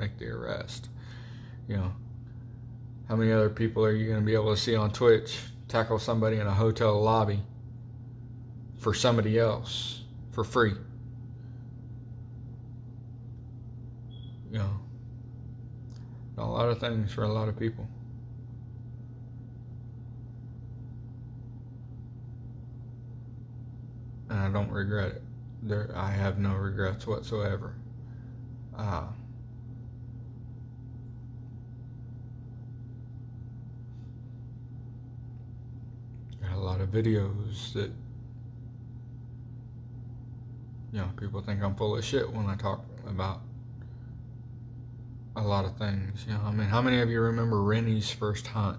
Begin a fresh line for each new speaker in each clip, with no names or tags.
make the arrest. You know, how many other people are you going to be able to see on Twitch tackle somebody in a hotel lobby for somebody else for free? You know, a lot of things for a lot of people. And I don't regret it. I have no regrets whatsoever. Got a lot of videos that, you know, people think I'm full of shit when I talk about a lot of things. You know, I mean, how many of you remember Rennie's first hunt?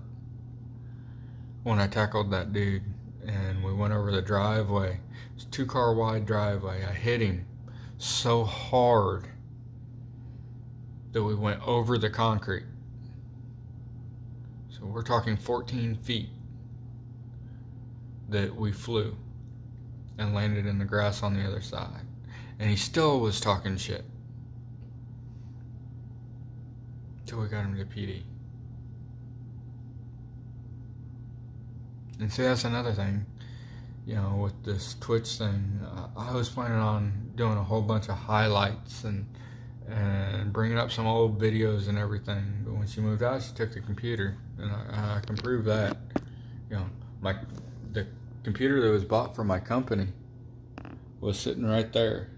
When I tackled that dude and we went over the driveway. It's a 2-car wide driveway. I hit him so hard that we went over the concrete. So we're talking 14 feet that we flew and landed in the grass on the other side. And he still was talking shit till we got him to PD. And see, that's another thing, you know, with this Twitch thing. I was planning on doing a whole bunch of highlights and bringing up some old videos and everything. But when she moved out, she took the computer, and I can prove that. You know, the computer that was bought for my company was sitting right there.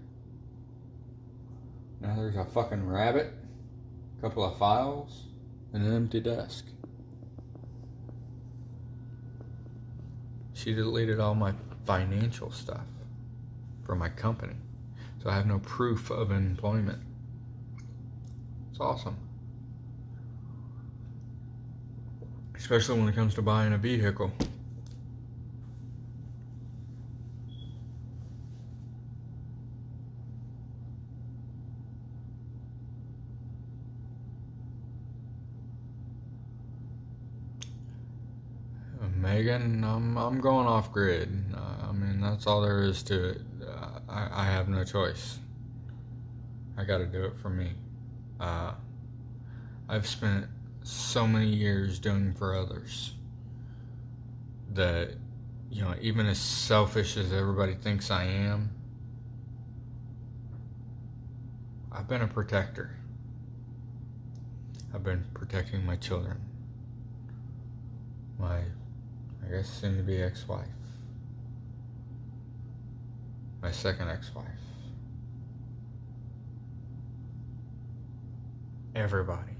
Now there's a fucking rabbit, a couple of files, and an empty desk. She deleted all my financial stuff from my company, so I have no proof of employment. It's awesome. Especially when it comes to buying a vehicle. Megan, I'm going off grid. I mean, that's all there is to it. I have no choice. I got to do it for me. I've spent so many years doing for others that, you know, even as selfish as everybody thinks I am, I've been a protector. I've been protecting my children, my, I guess, soon-to-be ex-wife, my second ex-wife, everybody.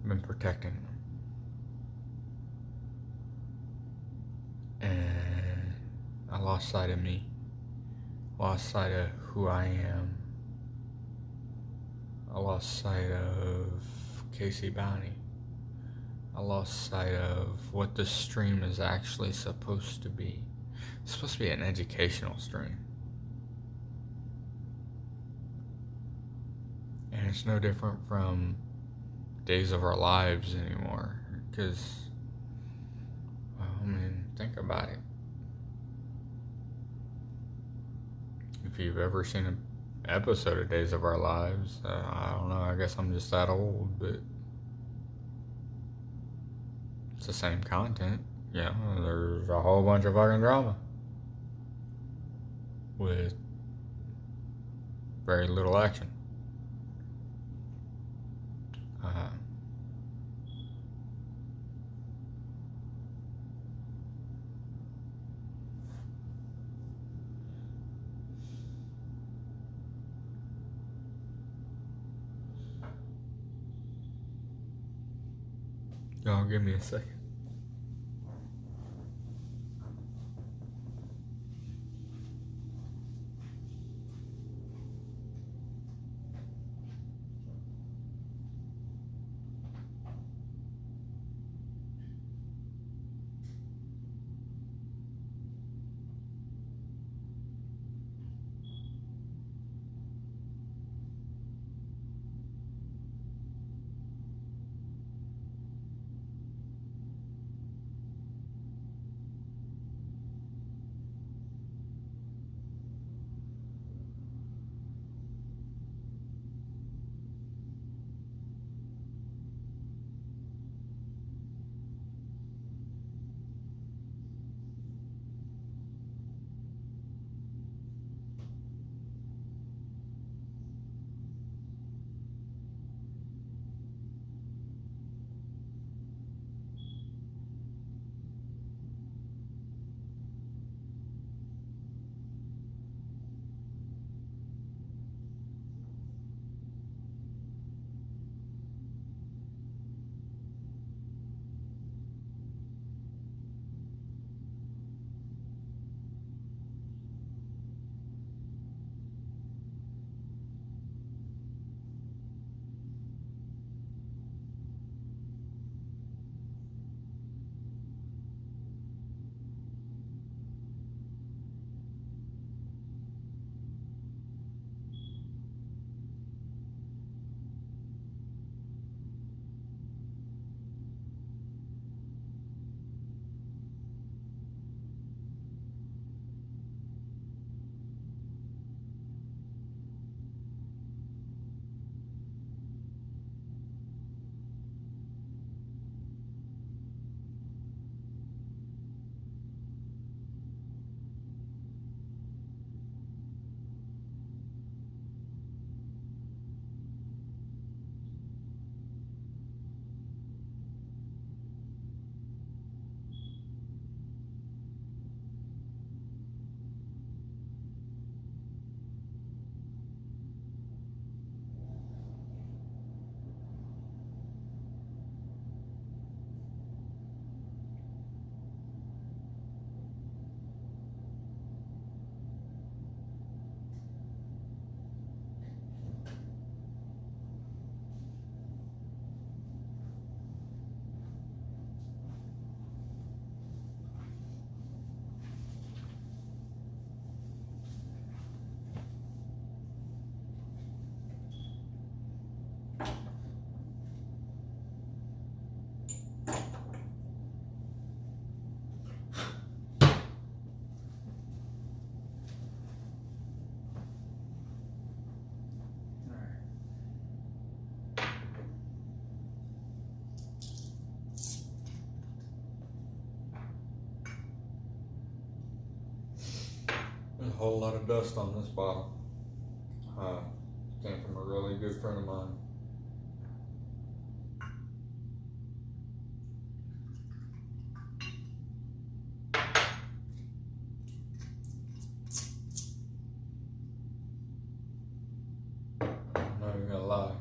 I've been protecting them. And I lost sight of me, lost sight of who I am. I lost sight of KCBounty. I lost sight of what the stream is actually supposed to be. It's supposed to be an educational stream. And it's no different from Days of Our Lives anymore. Because, well, I mean, think about it. If you've ever seen an episode of Days of Our Lives, I don't know, I guess I'm just that old, but it's the same content. Yeah, there's a whole bunch of fucking drama with very little action. Y'all give me a second. whole lot of dust on this bottle. Came from a really good friend of mine. I'm not even gonna lie.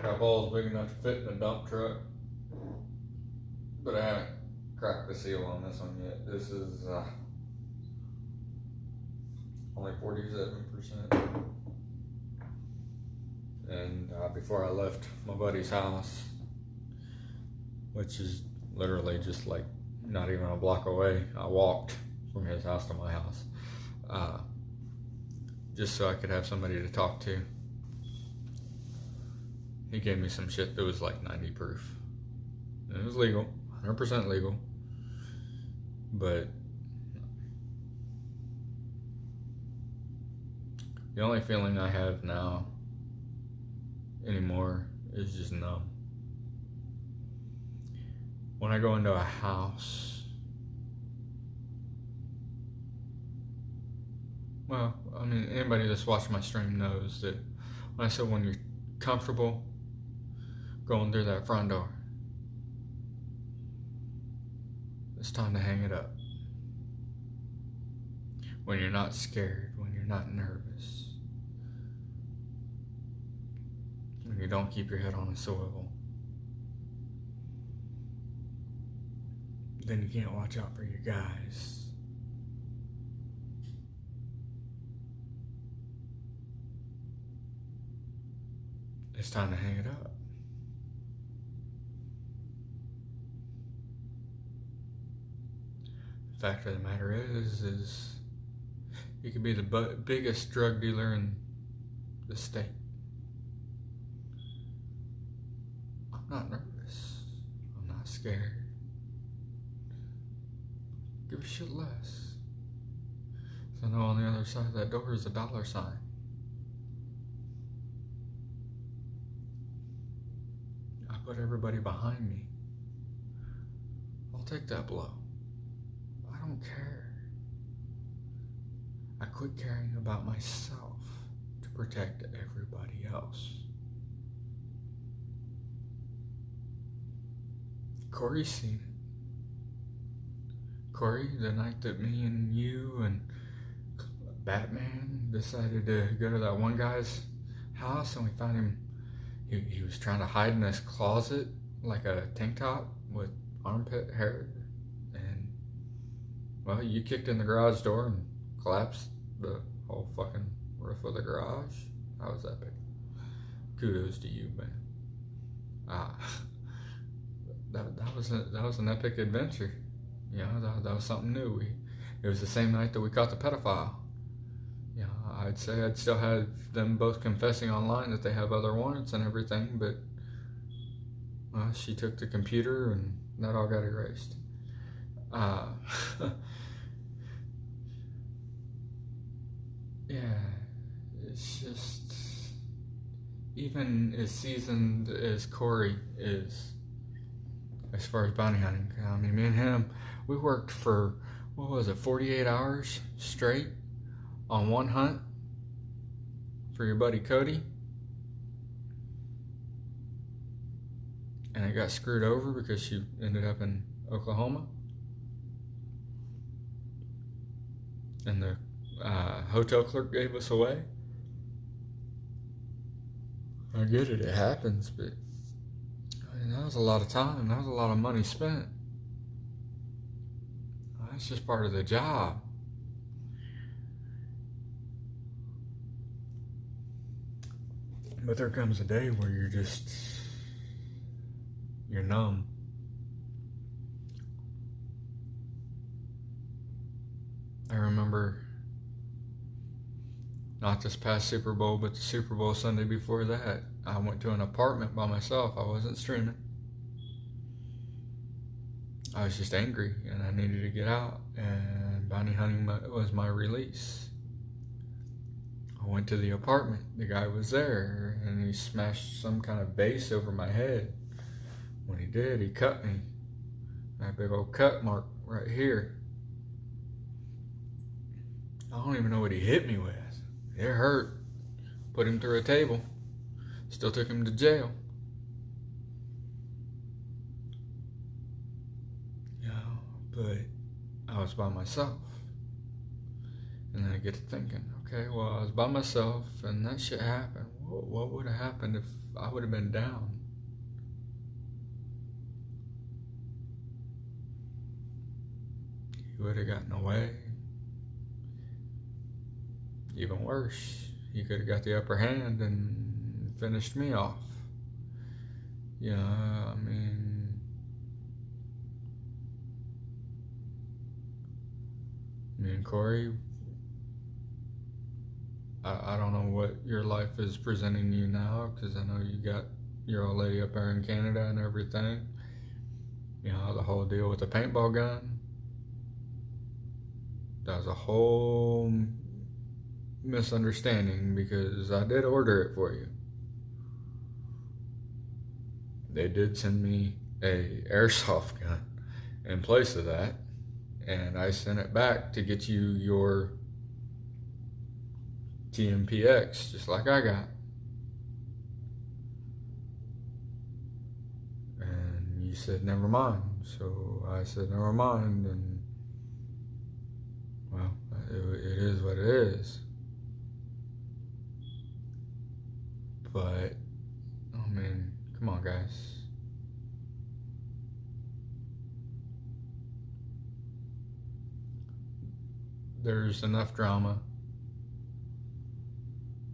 Got balls big enough to fit in a dump truck, but I haven't cracked the seal on this one yet. This is only 47%. And before I left my buddy's house, which is literally just like not even a block away, I walked from his house to my house, just so I could have somebody to talk to. He gave me some shit that was like 90 proof. And it was legal, 100% legal. But the only feeling I have now anymore is just numb. When I go into a house, well, I mean, anybody that's watched my stream knows that when I said when you're comfortable going through that front door, it's time to hang it up. When you're not scared, when you're not nervous, when you don't keep your head on a swivel, then you can't watch out for your guys. It's time to hang it up. The fact of the matter is you could be the biggest drug dealer in the state. I'm not nervous. I'm not scared. Give a shit less. So I know on the other side of that door is a dollar sign. I put everybody behind me. I'll take that blow. I don't care. I quit caring about myself to protect everybody else. Corey's seen it. Corey, the night that me and you and Batman decided to go to that one guy's house and we found him, he was trying to hide in his closet like a tank top with armpit hair. And, well, you kicked in the garage door and collapsed the whole fucking roof of the garage. That was epic. Kudos to you, man. That was an epic adventure. You know, that was something new. It was the same night that we caught the pedophile. You know, I'd say I'd still have them both confessing online that they have other warrants and everything, but she took the computer and that all got erased. Yeah, it's just, even as seasoned as Corey is, as far as bounty hunting, I mean, me and him, we worked for, 48 hours straight on one hunt for your buddy Cody. And it got screwed over because she ended up in Oklahoma. And the hotel clerk gave us away. I get it, it happens, but I mean, that was a lot of time. That was a lot of money spent. That's just part of the job. But there comes a day where you're numb. I remember not this past Super Bowl, but the Super Bowl Sunday before that, I went to an apartment by myself. I wasn't streaming. I was just angry and I needed to get out, and bounty hunting was my release. I went to the apartment. The guy was there and he smashed some kind of vase over my head. When he did, he cut me. That big old cut mark right here. I don't even know what he hit me with. It hurt. Put him through a table. Still took him to jail. But I was by myself. And then I get to thinking, okay, well, I was by myself and that shit happened. What would have happened if I would have been down? He would have gotten away. Even worse, he could have got the upper hand and finished me off. I mean, me and Corey, I don't know what your life is presenting you now, because I know you got your old lady up there in Canada and everything. The whole deal with the paintball gun. That was a whole misunderstanding, because I did order it for you. They did send me a airsoft gun in place of that, and I sent it back to get you your TMPX, just like I got. And you said never mind, so I said never mind, and well, it is what it is. But I mean, come on, guys. There's enough drama.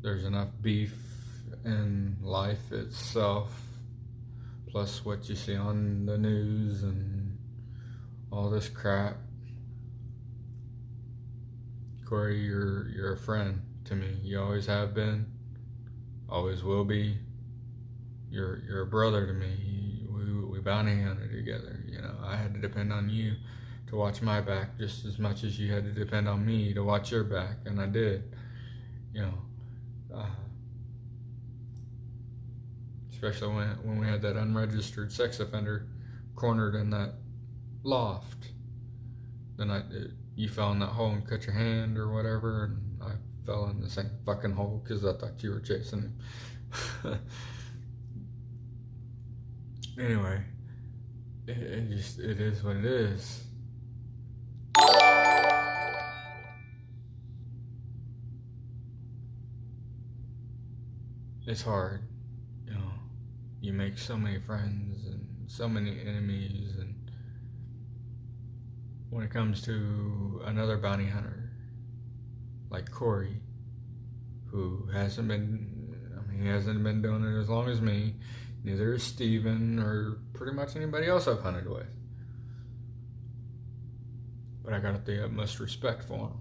There's enough beef in life itself, plus what you see on the news and all this crap. Corey, you're a friend to me. You always have been, always will be. You're a brother to me. We bounty hunted together. I had to depend on you to watch my back just as much as you had to depend on me to watch your back, and I did. Especially when we had that unregistered sex offender cornered in that loft. Then you fell in that hole and cut your hand or whatever, and I fell in the same fucking hole because I thought you were chasing him. Anyway, it is what it is. It's hard, you make so many friends and so many enemies, and when it comes to another bounty hunter like Corey, who hasn't been doing it as long as me, neither is Steven or pretty much anybody else I've hunted with. But I got the utmost respect for him.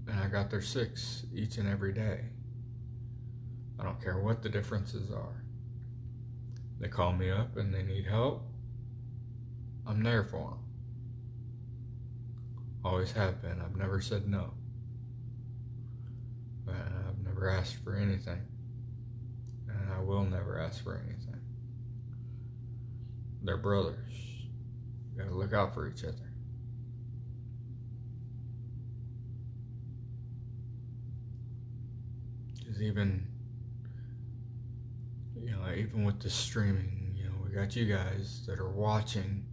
And I got their 6 each and every day. I don't care what the differences are. They call me up and they need help. I'm there for them. Always have been. I've never said no. But I've never asked for anything. And I will never ask for anything. They're brothers. You gotta look out for each other. Because even with the streaming, we got you guys that are watching,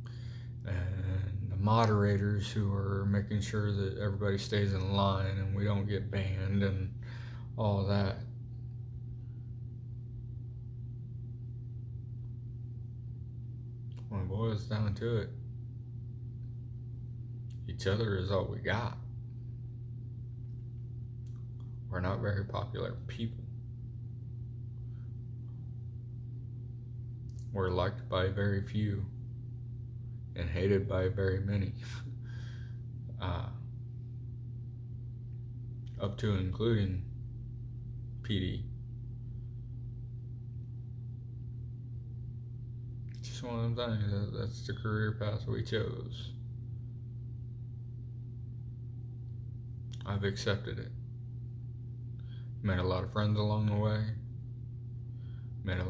and the moderators who are making sure that everybody stays in line and we don't get banned and all that. When it boils down to it, each other is all we got. We're not very popular people. We're liked by very few and hated by very many. Up to and including PD. It's just one of them things. That's the career path we chose. I've accepted it. Made a lot of friends along the way. Made a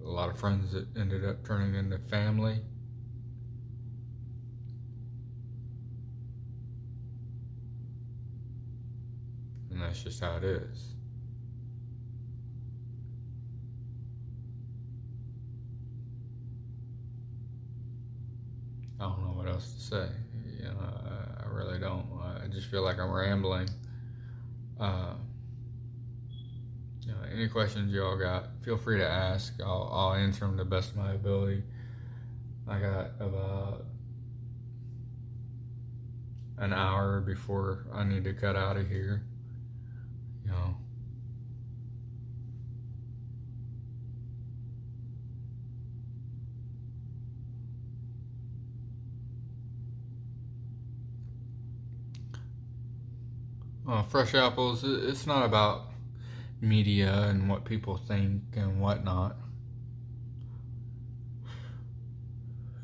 lot of friends that ended up turning into family. that's just how it is. I don't know what else to say. I really don't. I just feel like I'm rambling. Any questions y'all got, feel free to ask. I'll answer them to the best of my ability. I got about an hour before I need to cut out of here. Fresh apples, it's not about media and what people think and whatnot.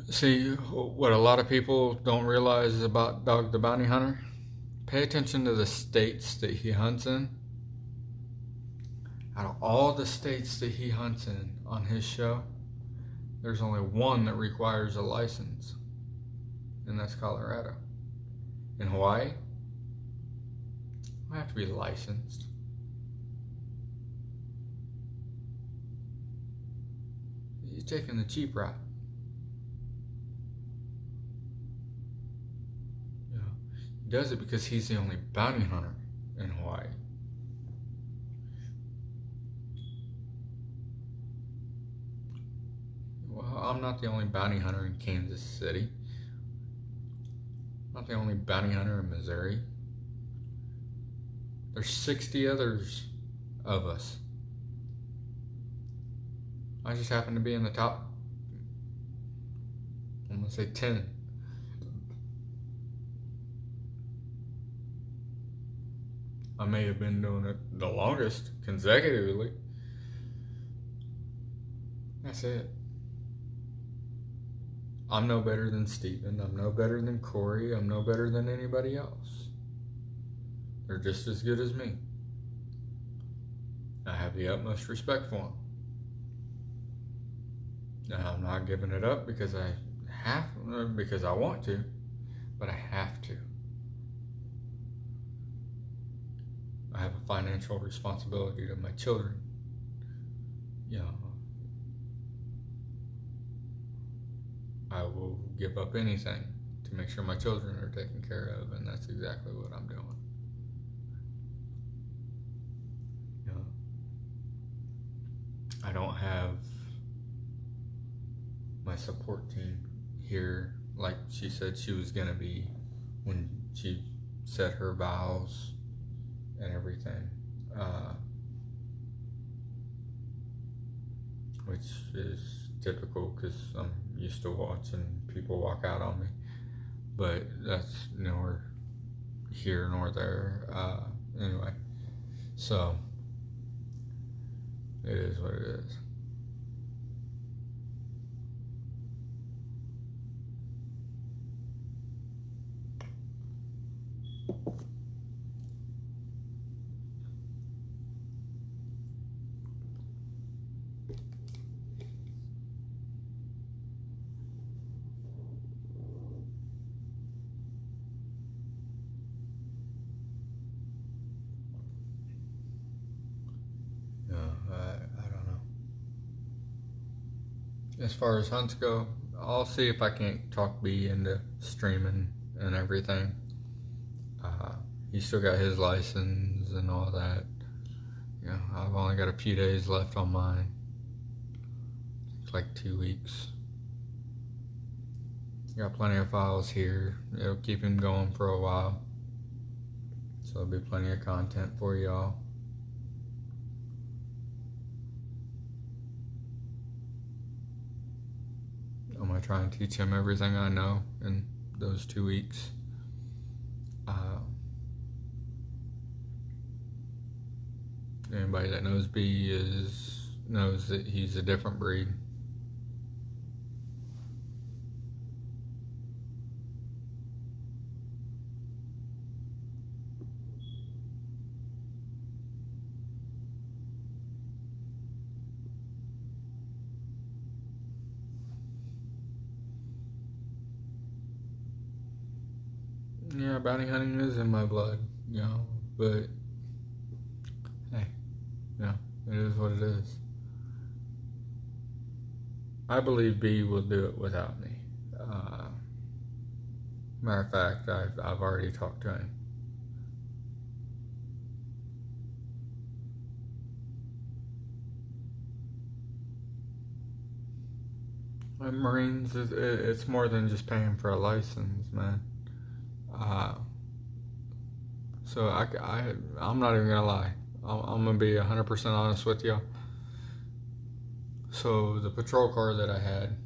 See, what a lot of people don't realize about Dog the Bounty Hunter, pay attention to the states that he hunts in. Out of all the states that he hunts in on his show, there's only one that requires a license, and that's Colorado. In Hawaii, I have to be licensed. He's taking the cheap route. He does it because he's the only bounty hunter in Hawaii. Well, I'm not the only bounty hunter in Kansas City. I'm not the only bounty hunter in Missouri. There's 60 others of us. I just happen to be in the top, I'm going to say 10. I may have been doing it the longest consecutively. That's it. I'm no better than Steven. I'm no better than Corey. I'm no better than anybody else. They're just as good as me. I have the utmost respect for them. Now, I'm not giving it up because I want to, but I have to. I have a financial responsibility to my children. I will give up anything to make sure my children are taken care of, and that's exactly what I'm doing. I don't have my support team here like she said she was gonna be when she said her vows and everything, which is typical because I'm used to watching people walk out on me, but that's nor here nor there. Anyway, so it is what it is. As far as hunts go, I'll see if I can't talk B into streaming and everything. He's still got his license and all that. I've only got a few days left on mine. It's like 2 weeks. Got plenty of files here. It'll keep him going for a while. So there'll be plenty of content for y'all. I'm going to try and teach him everything I know in those 2 weeks. Anybody that knows B knows that he's a different breed. Yeah, bounty hunting is in my blood, but hey, it is what it is. I believe B will do it without me. Matter of fact, I've already talked to him. And Marines, it's more than just paying for a license, man. So I'm not even gonna lie. I'm gonna be 100% honest with you. So the patrol car that I had,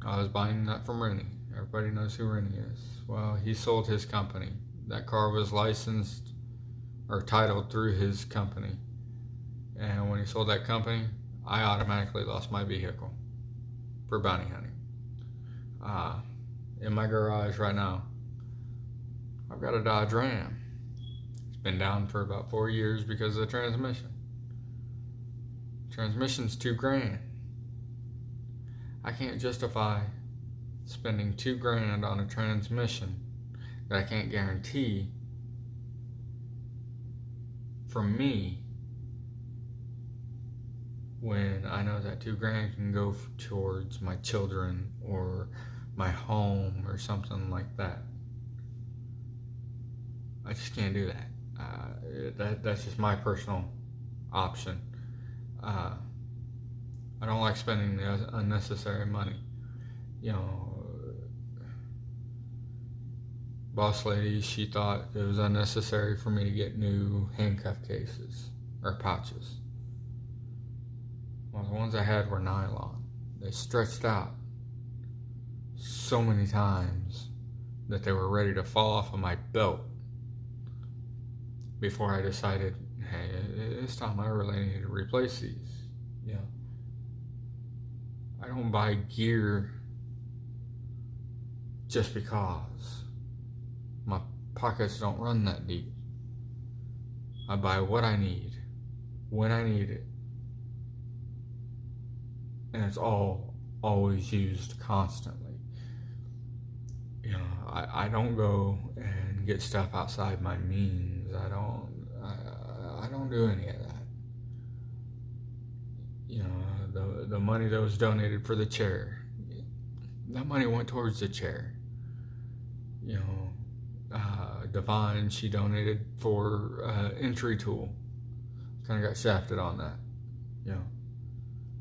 I was buying that from Rennie. Everybody knows who Rennie is. Well, he sold his company. That car was licensed or titled through his company. And when he sold that company, I automatically lost my vehicle for bounty hunting. In my garage right now, I've got a Dodge Ram. It's been down for about 4 years because of the transmission. Transmission's $2,000. I can't justify spending $2,000 on a transmission that I can't guarantee from me when I know that $2,000 can go towards my children or my home or something like that. I just can't do that. That's just my personal option. I don't like spending the unnecessary money. Boss lady, she thought it was unnecessary for me to get new handcuff cases or pouches. Well, the ones I had were nylon. They stretched out so many times that they were ready to fall off of my belt before I decided, hey, it's time I really need to replace these. I don't buy gear just because. My pockets don't run that deep. I buy what I need, when I need it. And it's always used constantly. I don't go and get stuff outside my means. I don't do any of that. The money that was donated for the chair, that money went towards the chair. Divine, she donated for entry tool. Kind of got shafted on that.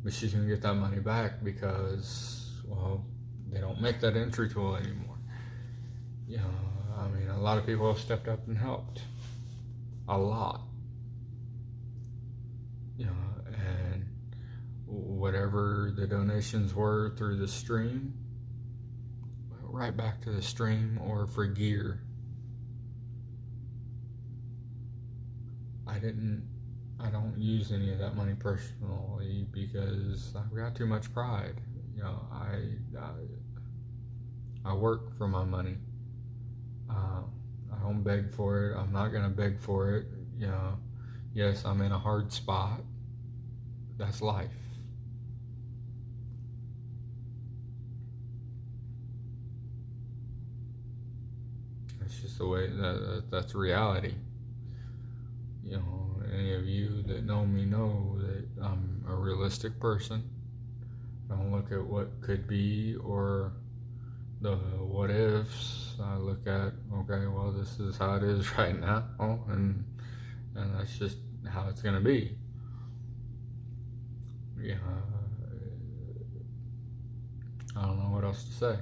But she's gonna get that money back because, well, they don't make that entry tool anymore. A lot of people have stepped up and helped. A lot. And whatever the donations were through the stream, right back to the stream or for gear. I don't use any of that money personally because I've got too much pride. I work for my money. I don't beg for it. I'm not gonna beg for it. Yes, I'm in a hard spot. That's life. It's just the way that's reality. Any of you that know me know that I'm a realistic person. I don't look at what could be or the what ifs. I look at, okay, well, this is how it is right now, and that's just how it's gonna be. I don't know what else to say.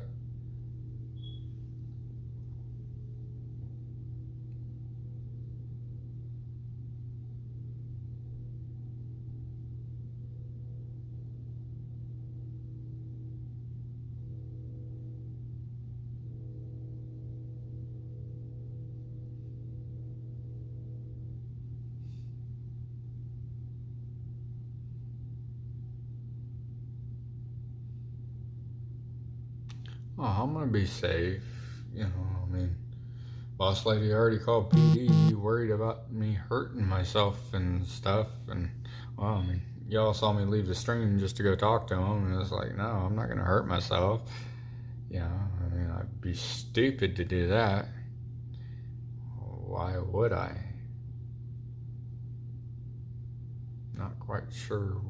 Oh, I'm gonna be safe. Boss lady already called PD, worried about me hurting myself and stuff. And y'all saw me leave the stream just to go talk to him, and it's like, no, I'm not gonna hurt myself. I'd be stupid to do that. Why would I? quite sure.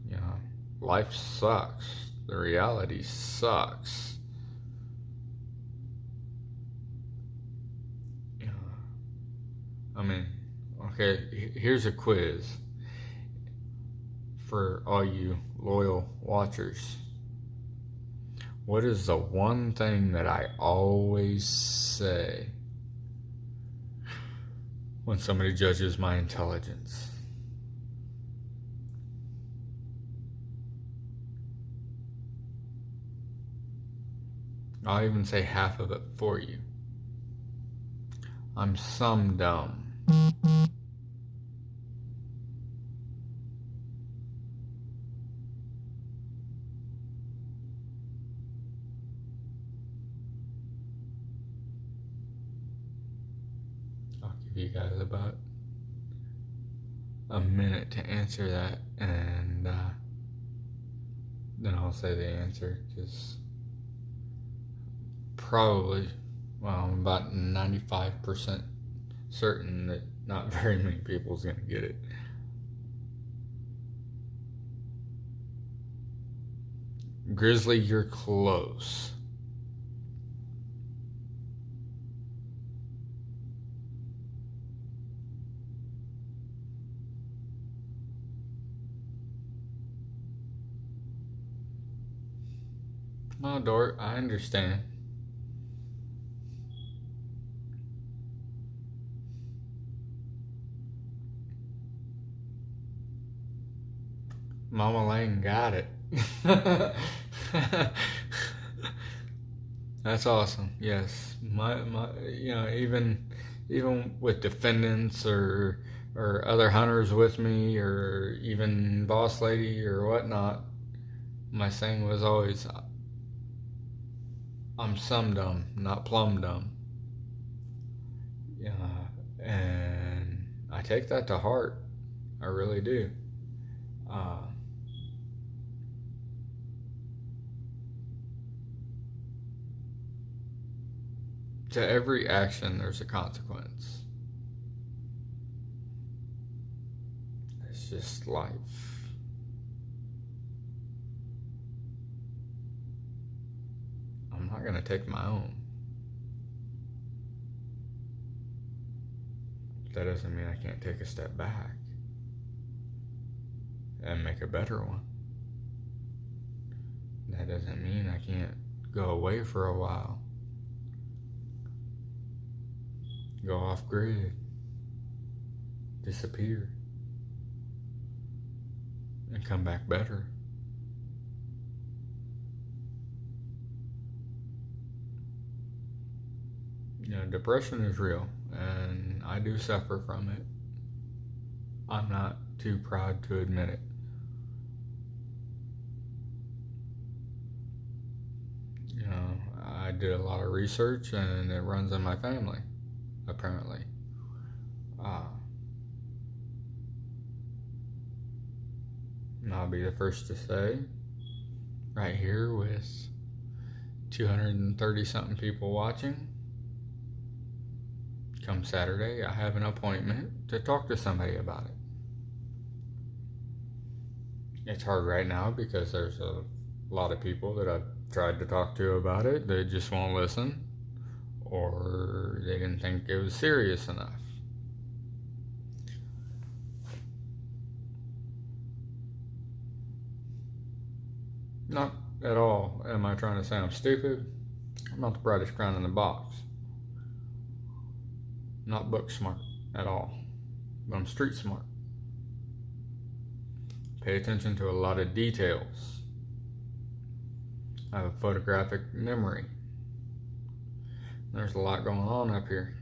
You know, life sucks. The reality sucks. You know, I mean, okay, here's a quiz for all you loyal watchers. What is the one thing that I always say when somebody judges my intelligence? I'll even say half of it for you. I'm some dumb. I'll give you guys about a minute to answer that, and then I'll say the answer, because probably, well, I'm about 95% certain that not very many people's gonna get it. Grizzly, you're close. No, Dort, I understand. Mama Lane got it. That's awesome. Yes, my you know, even with defendants or other hunters with me, or even boss lady or whatnot, my saying was always, I'm some dumb, not plumb dumb. Yeah, and I take that to heart. I really do. To every action, there's a consequence. It's just life. I'm not going to take my own. That doesn't mean I can't take a step back and make a better one. That doesn't mean I can't go away for a while. Go off grid. Disappear. And come back better. You know, depression is real, and I do suffer from it. I'm not too proud to admit it. You know, I did a lot of research, and it runs in my family, apparently. And I'll be the first to say, right here with 230 something people watching, come Saturday, I have an appointment to talk to somebody about it. It's hard right now because there's a lot of people that I've tried to talk to about it. They just won't listen, or they didn't think it was serious enough. Not at all am I trying to say I'm stupid. I'm not the brightest crown in the box. Not book smart at all, but I'm street smart. Pay attention to a lot of details. I have a photographic memory. There's a lot going on up here.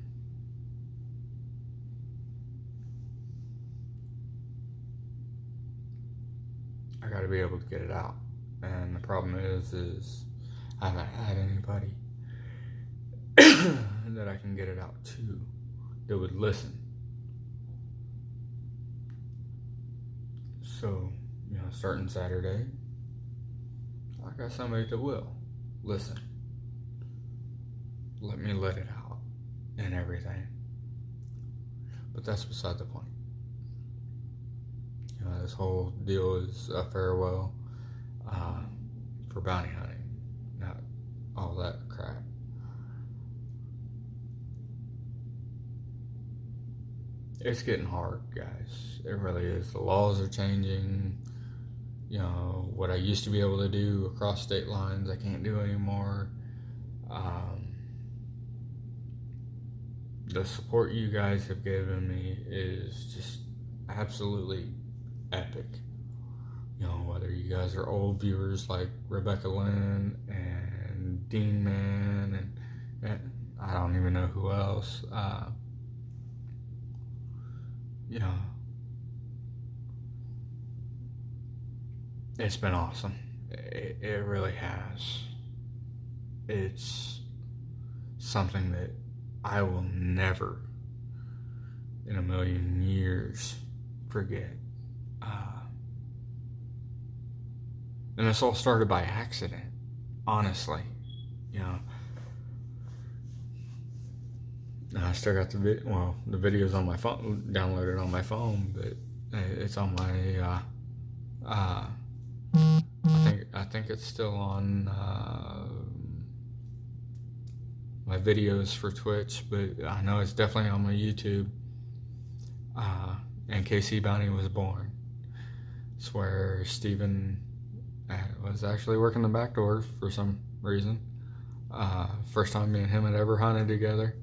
I gotta be able to get it out. And the problem is I haven't had anybody that I can get it out to that would listen. So, you know, starting Saturday, I got somebody that will listen. Let me let it out and everything. But that's beside the point. This whole deal is a farewell for bounty hunting, not all that crap. It's getting hard, guys. It really is. The laws are changing. What I used to be able to do across state lines, I can't do anymore. The support you guys have given me is just absolutely epic. Whether you guys are old viewers like Rebecca Lynn and Dean Man and I don't even know who else. It's been awesome. It really has. It's something that I will never in a million years forget. And this all started by accident, honestly. And I still got the video's on my phone, downloaded on my phone, but it's on my, I think it's still on my videos for Twitch, but I know it's definitely on my YouTube. And KCBounty was born. It's where Steven was actually working the back door for some reason. First time me and him had ever hunted together.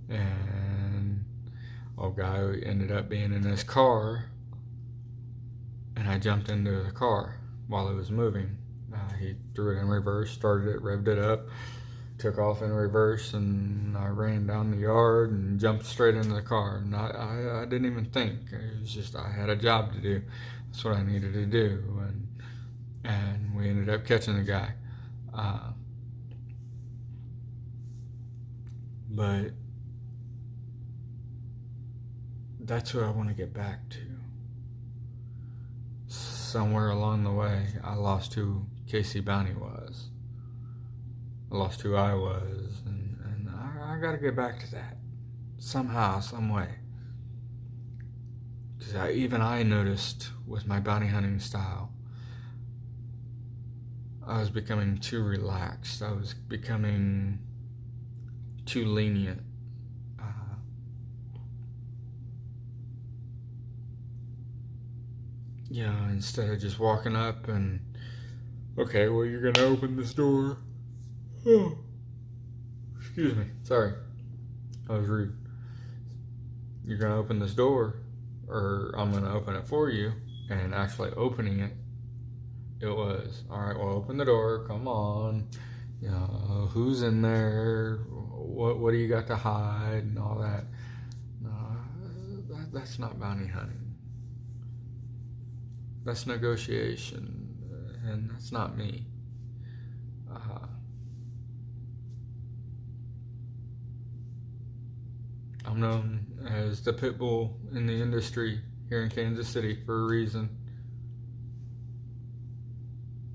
And old guy ended up being in his car, and I jumped into the car while it was moving. He threw it in reverse, started it, revved it up, took off in reverse, and I ran down the yard and jumped straight into the car. And I didn't even think. It was just I had a job to do. That's what I needed to do, and we ended up catching the guy. But that's who I want to get back to. Somewhere along the way, I lost who KCBounty was. I lost who I was, and I got to get back to that somehow, some way. Because I noticed with my bounty hunting style, I was becoming too relaxed. I was becoming too lenient. Instead of just walking up and, okay, well, you're going to open this door. Oh, excuse me. Sorry. I was rude. You're going to open this door, or I'm going to open it for you. And actually opening it, it was, all right, well, open the door. Come on. Who's in there? What do you got to hide and all that? No, that's not bounty hunting. That's negotiation, and that's not me. I'm known as the pit bull in the industry here in Kansas City for a reason.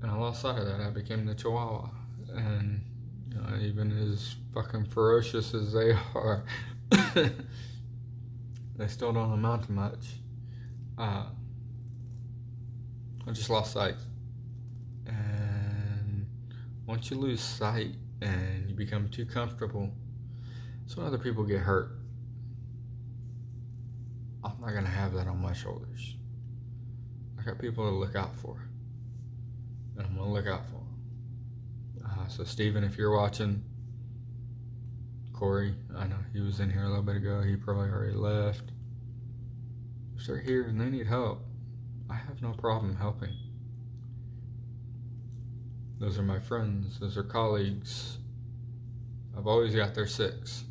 And I lost sight of that. I became the Chihuahua. And even as fucking ferocious as they are, they still don't amount to much. I just lost sight. And once you lose sight and you become too comfortable, that's when other people get hurt. I'm not going to have that on my shoulders. I got people to look out for. And I'm going to look out for them. So Steven, if you're watching, Corey, I know he was in here a little bit ago. He probably already left. If they're here and they need help, I have no problem helping. Those are my friends. Those are colleagues. I've always got their six.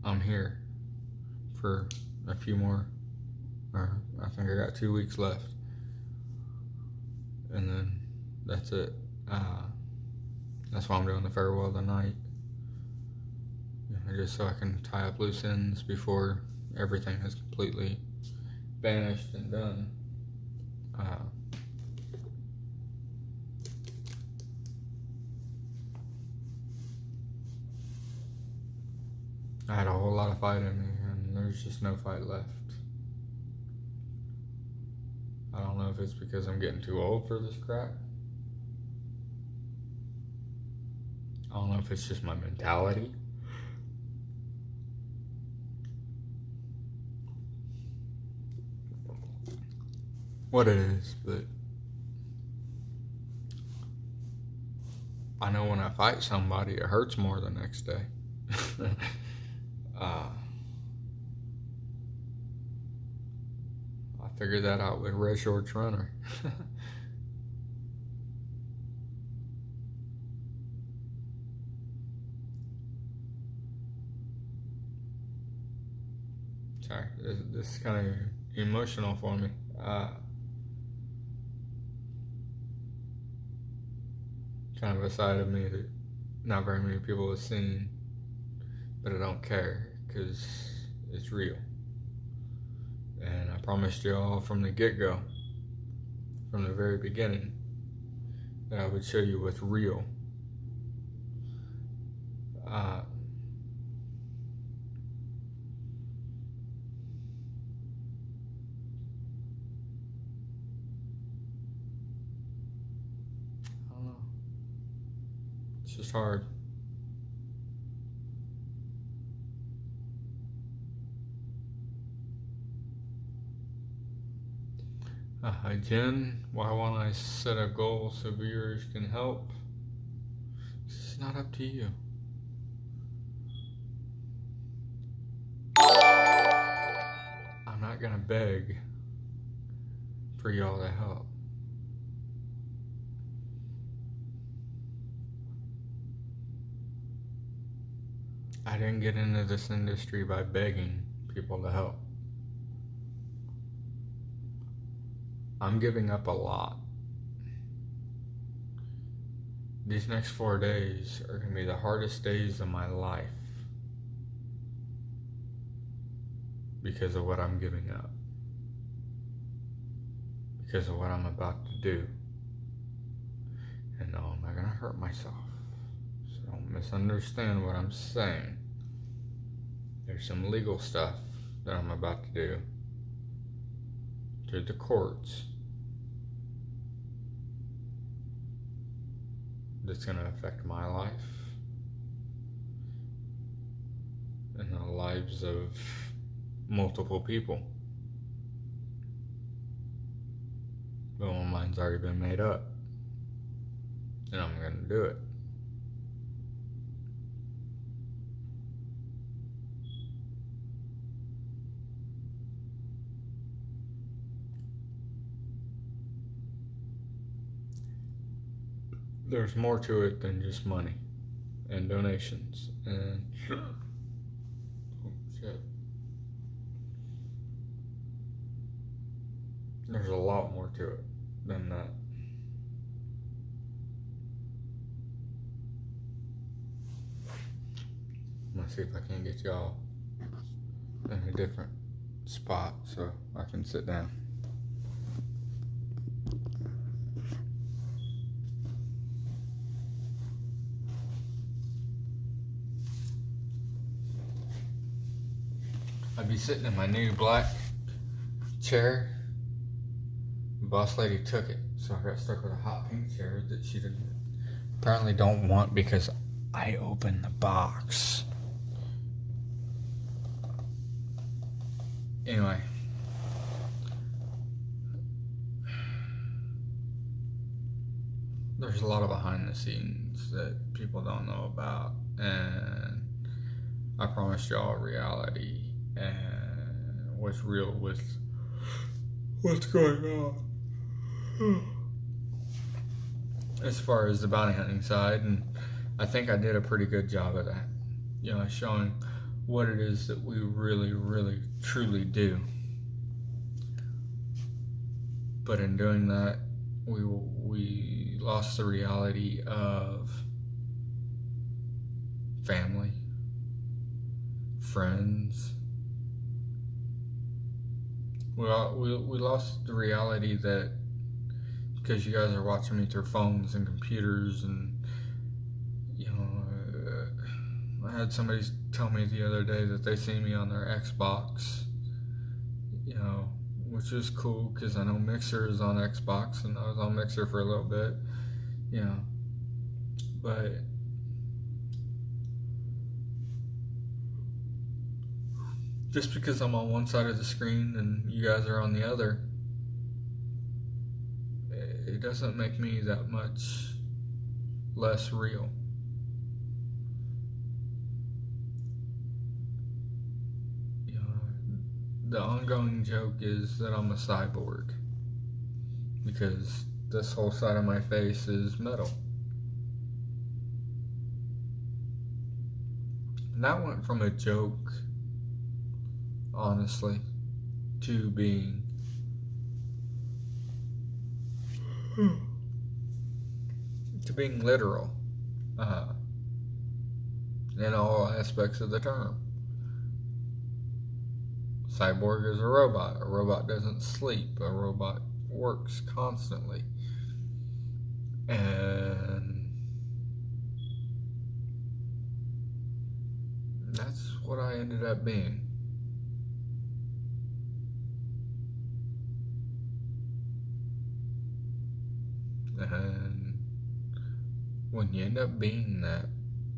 I'm here for a few more, or I think I got 2 weeks left. And then that's it. That's why I'm doing the farewell tonight. Just so I can tie up loose ends before everything is completely vanished and done. I had a whole lot of fight in me, and there's just no fight left. I don't know if it's because I'm getting too old for this crap. I don't know if it's just my mentality. What it is, but I know when I fight somebody, it hurts more the next day. I figured that out with Red Shorts Runner. Sorry, this is kind of emotional for me. Kind of a side of me that not very many people have seen, but I don't care because it's real. And I promised you all from the get-go, from the very beginning, that I would show you what's real. It's just hard. Jen, why won't I set a goal so viewers can help? It's not up to you. I'm not gonna beg for y'all to help. I didn't get into this industry by begging people to help. I'm giving up a lot. These next 4 days are going to be the hardest days of my life because of what I'm giving up, because of what I'm about to do. And no, I'm not going to hurt myself. So don't misunderstand what I'm saying. There's some legal stuff that I'm about to do to the courts that's going to affect my life and the lives of multiple people. But my mind's already been made up, and I'm going to do it. There's more to it than just money and donations and oh shit. There's a lot more to it than that. I'm gonna see if I can get y'all in a different spot so I can sit down. I'd be sitting in my new black chair. The boss lady took it, so I got stuck with a hot pink chair that she didn't apparently don't want because I opened the box. Anyway, there's a lot of behind the scenes that people don't know about, and I promised y'all reality and what's real with what's going on as far as the bounty hunting side. And I think I did a pretty good job of that, you know, showing what it is that we really, really, truly do. But in doing that, we lost the reality of family, friends. We lost the reality that because you guys are watching me through phones and computers, and you know, I had somebody tell me the other day that they see me on their Xbox, you know, which is cool because I know Mixer is on Xbox and I was on Mixer for a little bit, you know, but just because I'm on one side of the screen and you guys are on the other, it doesn't make me that much less real. You know, the ongoing joke is that I'm a cyborg because this whole side of my face is metal. And that went from a joke, honestly, to being literal in all aspects of the term. Cyborg is a robot. A robot doesn't sleep. A robot works constantly. And that's what I ended up being. And when you end up being that,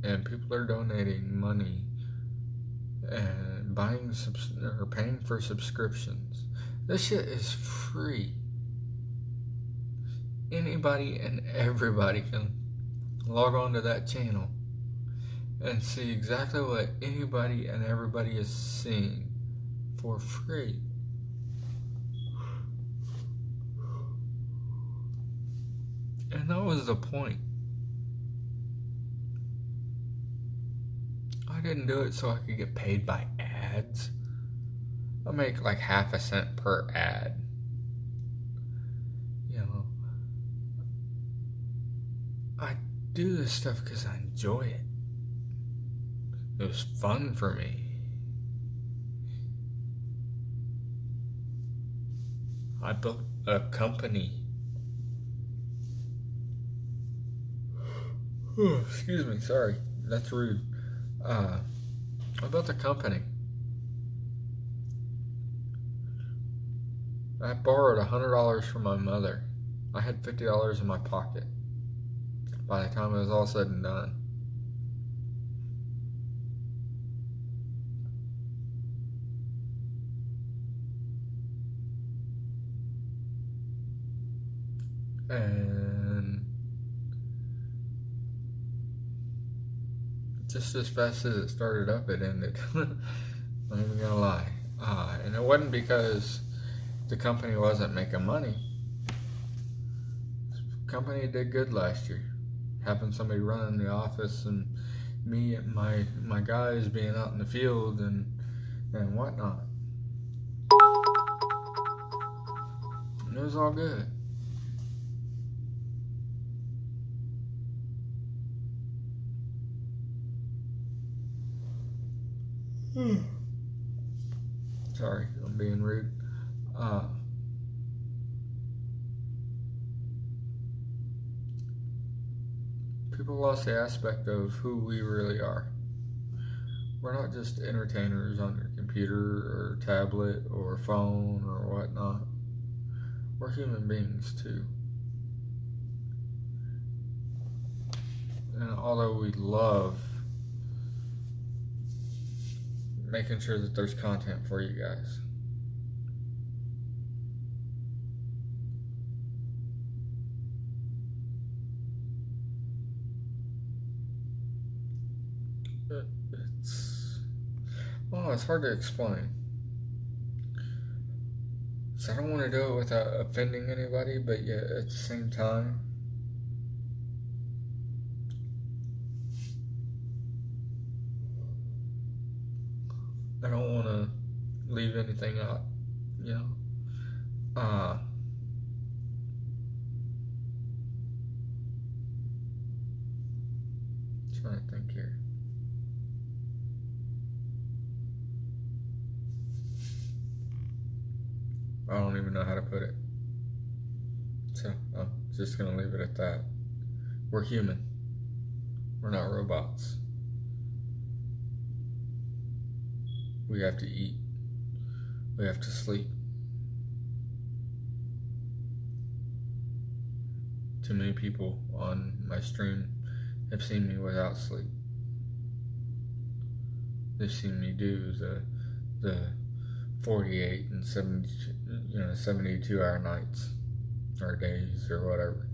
and people are donating money and buying or paying for subscriptions, this shit is free. Anybody and everybody can log on to that channel and see exactly what anybody and everybody is seeing for free. And that was the point. I didn't do it so I could get paid by ads. I make like half a cent per ad. You know, I do this stuff because I enjoy it. It was fun for me. I built a company. Excuse me, sorry. That's rude. I built a company. I borrowed $100 from my mother. I had $50 in my pocket by the time it was all said and done. And just as fast as it started up, it ended. I'm not even gonna lie. And it wasn't because the company wasn't making money. The company did good last year. Having somebody running the office and me and my guys being out in the field and whatnot. And it was all good. Sorry, I'm being rude. People lost the aspect of who we really are. We're not just entertainers on your computer or tablet or phone or whatnot. We're human beings too. And although we love making sure that there's content for you guys, it's hard to explain. So I don't want to do it without offending anybody, but yet at the same time, I don't want to leave anything out, you know. Trying to think here. I don't even know how to put it. So I'm just going to leave it at that. We're human. We're not robots. We have to eat. We have to sleep. Too many people on my stream have seen me without sleep. They've seen me do the 48 and 72 hour nights or days or whatever.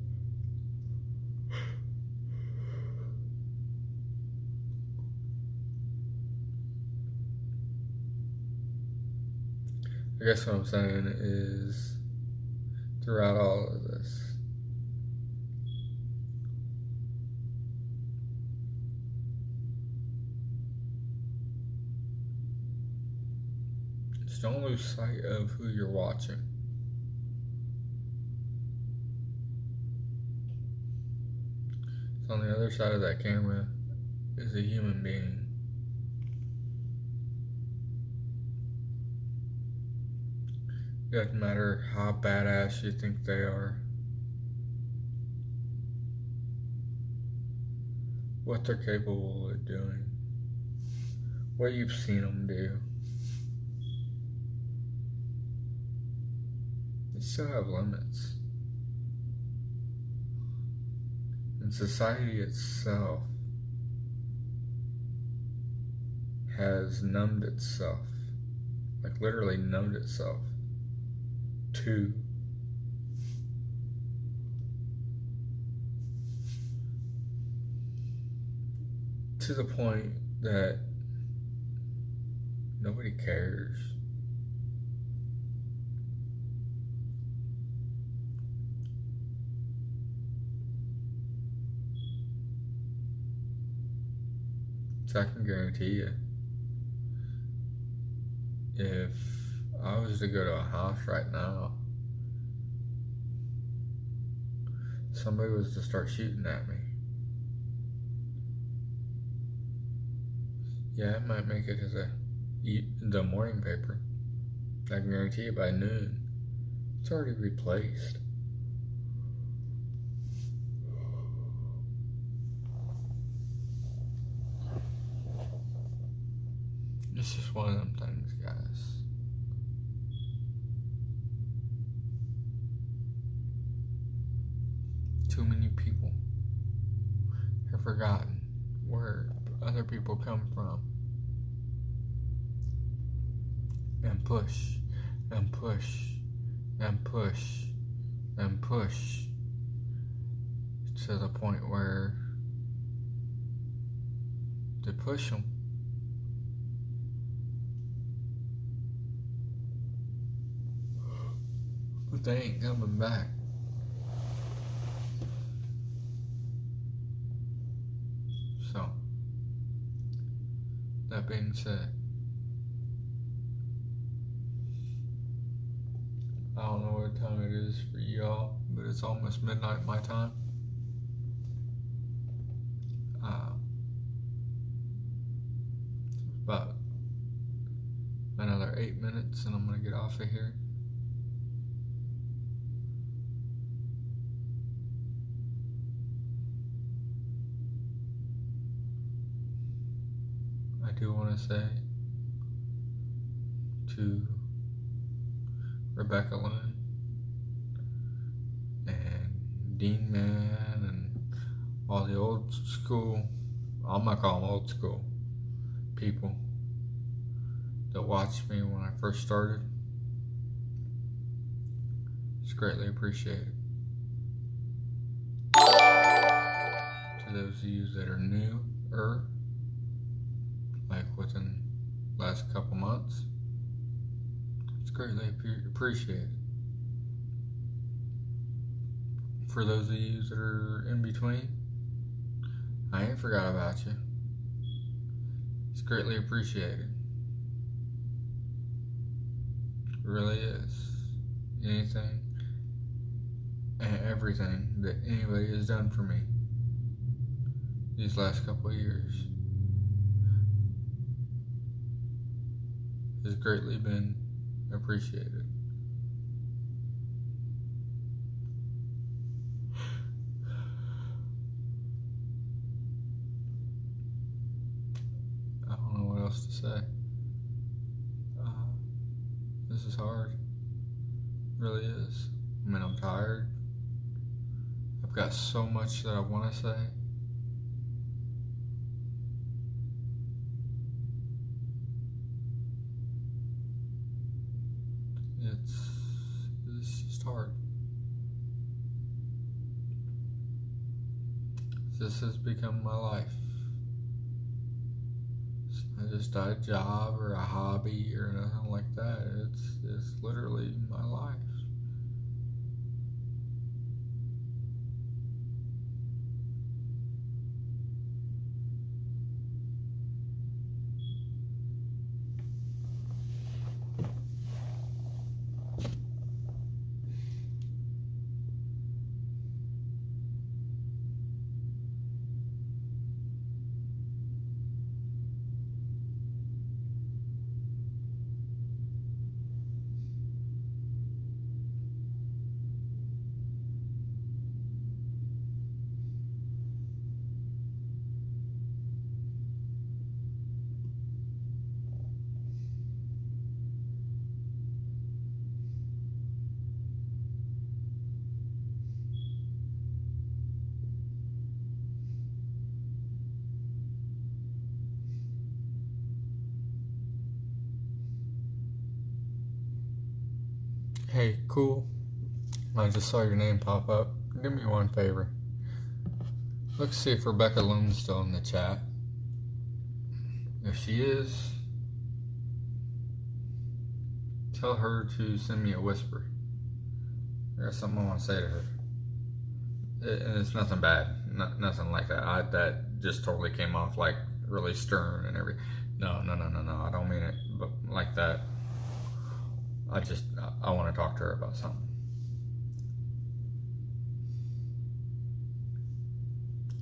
I guess what I'm saying is, throughout all of this, just don't lose sight of who you're watching. So on the other side of that camera is a human being. It doesn't matter how badass you think they are, what they're capable of doing, what you've seen them do. They still have limits. And society itself has numbed itself, like literally numbed itself to the point that nobody cares. So I can guarantee you, if I was to go to a house right now, somebody was to start shooting at me, yeah, it might make it to the morning paper. I can guarantee you by noon, it's already replaced. It's just one of them things, guys. Too many people have forgotten where other people come from, and push and push and push and push to the point where they push them, but they ain't coming back. So, that being said, I don't know what time it is for y'all, but it's almost midnight my time. About another 8 minutes and I'm gonna get off of here. I do want to say to Rebecca Lynn and Dean Man and all the old school, I'm gonna call them old school people that watched me when I first started. It's greatly appreciated. To those of you that are newer, like within the last couple months, it's greatly appreciated. For those of you that are in between, I ain't forgot about you. It's greatly appreciated. It really is. Anything and everything that anybody has done for me these last couple of years has greatly been appreciated. I don't know what else to say. hard. It really is. I mean, I'm tired. I've got so much that I want to say. It's just hard. This has become my life. It's not just a job or a hobby or nothing like that. It's literally my life. Hey, cool. I just saw your name pop up. Do me one favor. Let's see if Rebecca Loon's still in the chat. If she is, tell her to send me a whisper. I got something I want to say to her. And it's nothing bad. Nothing like that. That just totally came off like really stern and everything. No. I don't mean it but like that. I want to talk to her about something.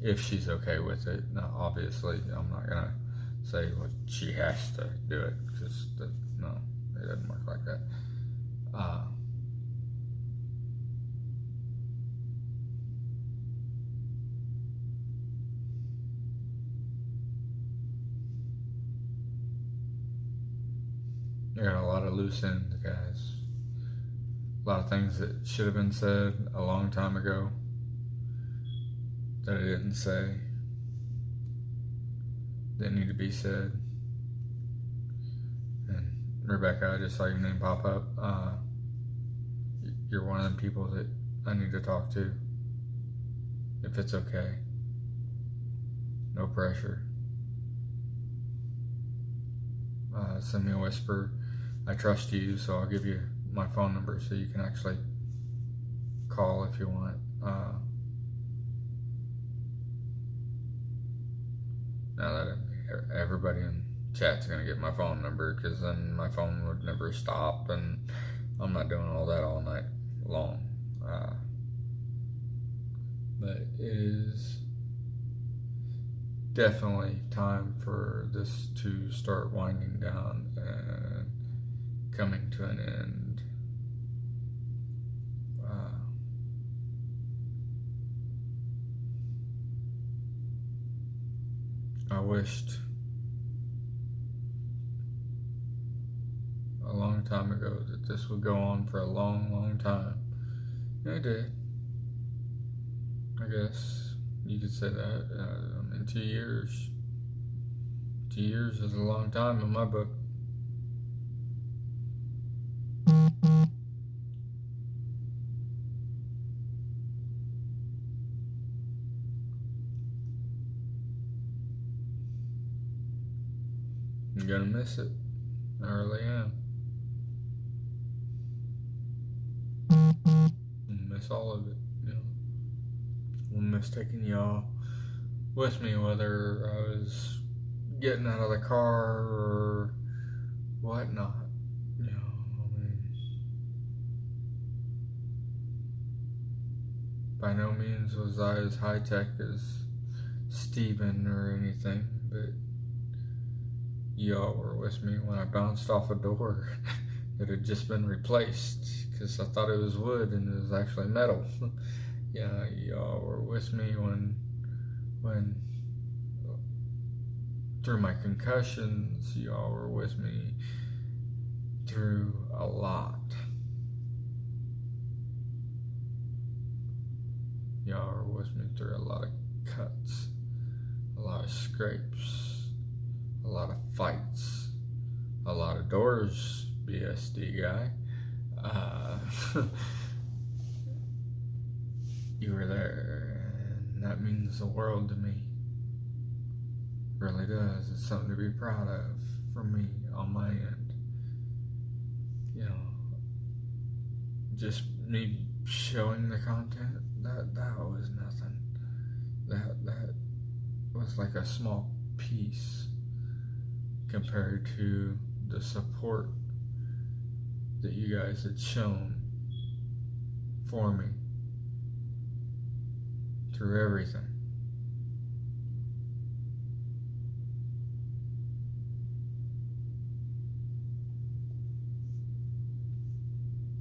If she's okay with it. Now, obviously, I'm not going to say what she has to do it, because no, it doesn't work like that. I got a lot of loose ends, guys. A lot of things that should have been said a long time ago that I didn't say, that need to be said. And Rebecca, I just saw your name pop up. You're one of them people that I need to talk to, if it's okay. No pressure. Send me a whisper. I trust you, so I'll give you my phone number so you can actually call if you want. Now that everybody in chat's gonna get my phone number, because then my phone would never stop, and I'm not doing all that all night long. But it is definitely time for this to start winding down and coming to an end. I wished a long time ago that this would go on for a long time. And it did. I guess you could say that. I mean, 2 years. 2 years is a long time in my book. I'm gonna miss it. I really am. I miss all of it. You know, I miss taking y'all with me, whether I was getting out of the car or whatnot. You know, I mean, by no means was I as high tech as Steven or anything, but y'all were with me when I bounced off a door that had just been replaced, because I thought it was wood and it was actually metal. Yeah, y'all were with me when through my concussions. Y'all were with me through a lot. Y'all are with me through a lot of cuts, a lot of scrapes, a lot of fights, a lot of doors, BSD guy. You were there, and that means the world to me. It really does. It's something to be proud of for me on my end. You know, just me showing the content, that was nothing. That was like a small piece compared to the support that you guys had shown for me through everything.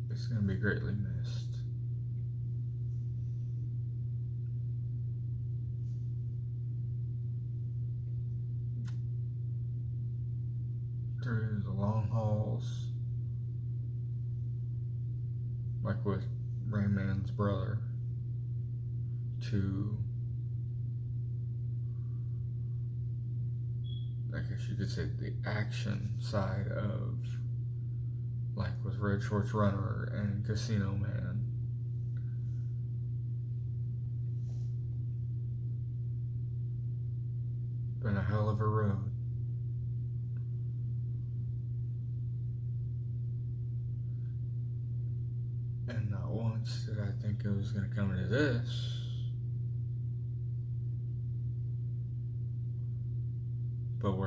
It's going to be greatly missed. Through the long hauls, like with Rayman's brother, to, I guess you could say, the action side of, like with Red Shorts Runner and Casino Man. Been a hell of a road. And not once did I think it was going to come to this. But we're